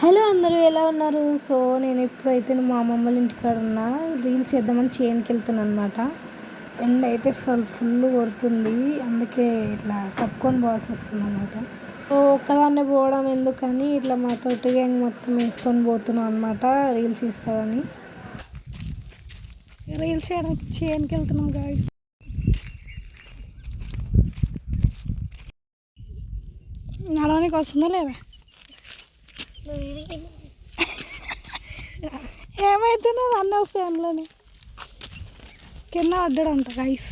Hello అందరూ ఎలా ఉన్నారు? సో నేను ఇప్పుడైతే మా అమ్మమ్మ వాళ్ళ ఇంటికాడ ఉన్నా. రీల్స్ చేద్దామని చేనుకి వెళ్తున్నాను అనమాట. ఎండ అయితే ఫుల్ కొడుతుంది, అందుకే ఇట్లా కప్పుకొని పోవాల్సి వస్తుంది అనమాట. సో ఒక్కదాన్నే పోవడం ఎందుకని ఇట్లా మా తోటి గ్యాంగ్ మొత్తం వేసుకొని పోతున్నాం అనమాట రీల్స్ ఇస్తామని. రీల్స్ చేయడానికి చేనుకి వెళ్తున్నాం గాయస్. నడవడానికి వస్తుందా లేదా? ఏమైతున్నది అన్నీ వస్తాయి అందులోని. కింద పడ్డాడంట గైస్.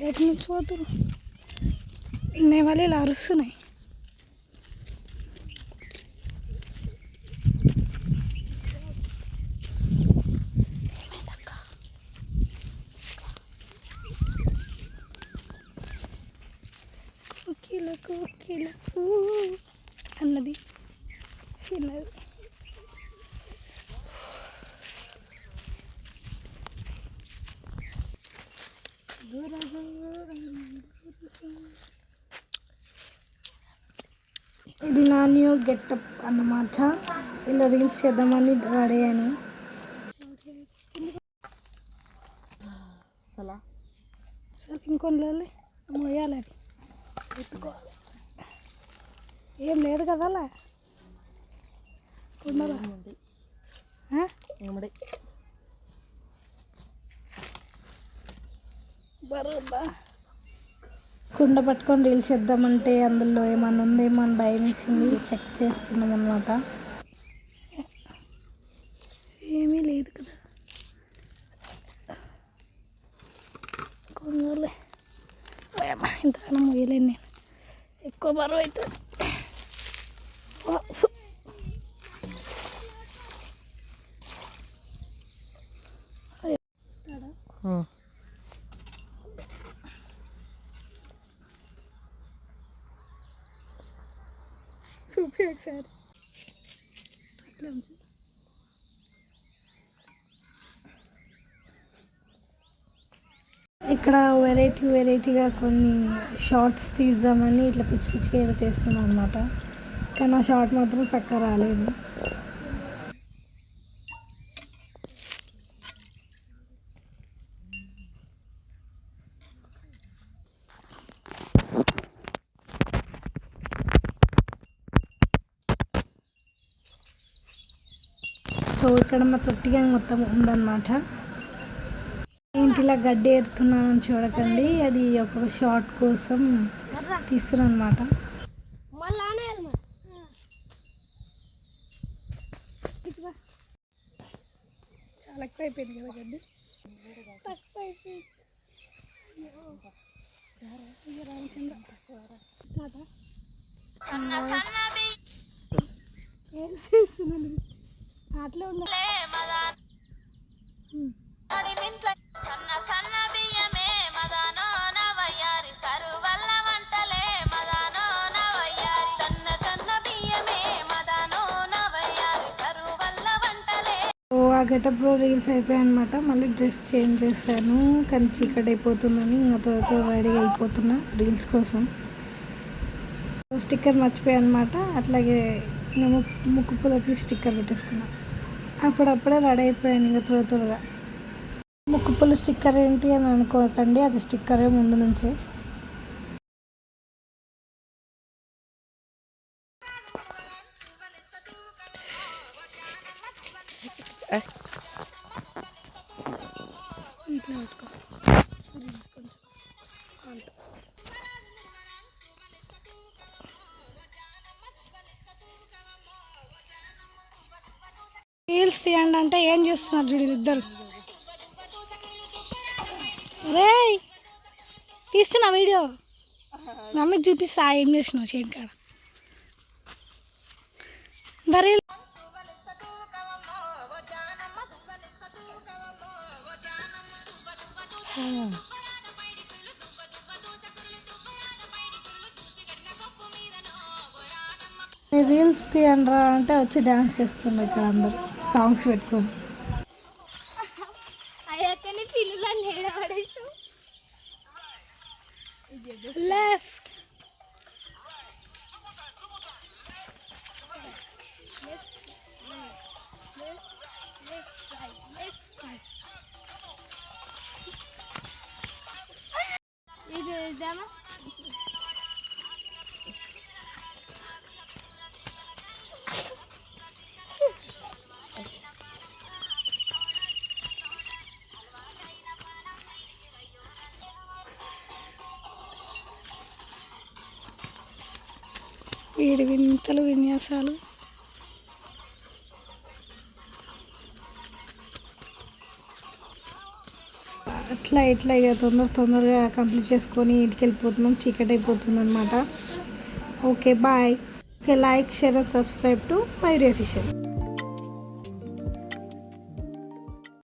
ఎటు నుంచి పోతురు? నెమలి ఇలా అరుస్తున్నాయి. కిలకు కిలకు అన్నది చిన్నది. ఇది నా న్యూ గెటప్ అన్నమాట. ఇలా రీల్స్ చేద్దామని రెడీ అయ్యాను. ఇంకొన్ని మొయ్యాలి, ఎత్తుకోవాలి. ఏం లేదు కదా అలా కుండ పట్టుకొని రీల్స్ చేద్దామంటే అందులో ఏమన్నా ఉందేమో అని భయం వేసింది. చెక్ చేస్తున్నాం అన్నమాట. ఏమీ లేదు కదా. కొందరులే ఇంతకన్నా మొయ్యలేను నేను, ఎక్కువ బరువు అవుతుంది. చూపి ఒకసారి. ఇక్కడ వెరైటీగా కొన్ని షార్ట్స్ తీద్దామని ఇట్లా పిచ్చి పిచ్చిగా ఏదో చేస్తున్నాం అనమాట. కానీ ఆ షార్ట్ మాత్రం చక్కగా రాలేదు. సో ఇక్కడ మా తొట్టి గ్యాంగ్ మొత్తం ఉందన్నమాట. ఇంటిలా గడ్డి ఏరుతున్నానని చూడకండి, అది ఒక షార్ట్ కోసం తీస్తున్నాను అనమాట. చాలా ఎక్కువ అయిపోయింది కదా గడ్డి. అట్లే ఉండాలి. ఆ గెటప్లో రీల్స్ అయిపోయాయి అనమాట. మళ్ళీ డ్రెస్ చేంజ్ చేశాను, కానీ చీకటి అయిపోతుందని ఇంకా త్వరతో రెడీ అయిపోతున్నా రీల్స్ కోసం. స్టిక్కర్ మర్చిపోయాను అనమాట. అట్లాగే ఇంకా ముక్కు పూల తీసి స్టిక్కర్ పెట్టేసుకున్నాను. అప్పుడప్పుడే రెడీ అయిపోయాను ఇంకా త్వరగా. ముక్కు పూల స్టిక్కర్ ఏంటి అని అనుకోకండి, అది స్టిక్కరే ముందు నుంచే. ఇట్లా పెట్టుకో కొంచెం. రీల్స్ తీయండి అంటే ఏం చేస్తున్నారు చూడు ఇద్దరు. రే తీస్తున్నా వీడియో, మమ్మీకి చూపిస్తా ఏం చేస్తున్నావు చేయండి కాడ. రీల్స్ తీయండిరా అంటే వచ్చి డ్యాన్స్ చేస్తుండ్రు ఇక్కడ అందరు సాంగ్స్ పెట్టుకొని. లెఫ్ట్. ఇది ఇదేమో వీడి వింతలు విన్యాసాలు. అట్లా ఇట్లా ఇక తొందరగా కంప్లీట్ చేసుకొని ఇంటికి వెళ్ళిపోతున్నాం. చీకటి అయిపోతుంది అనమాట. Okay bye. Okay, like share and subscribe to Mayuri official.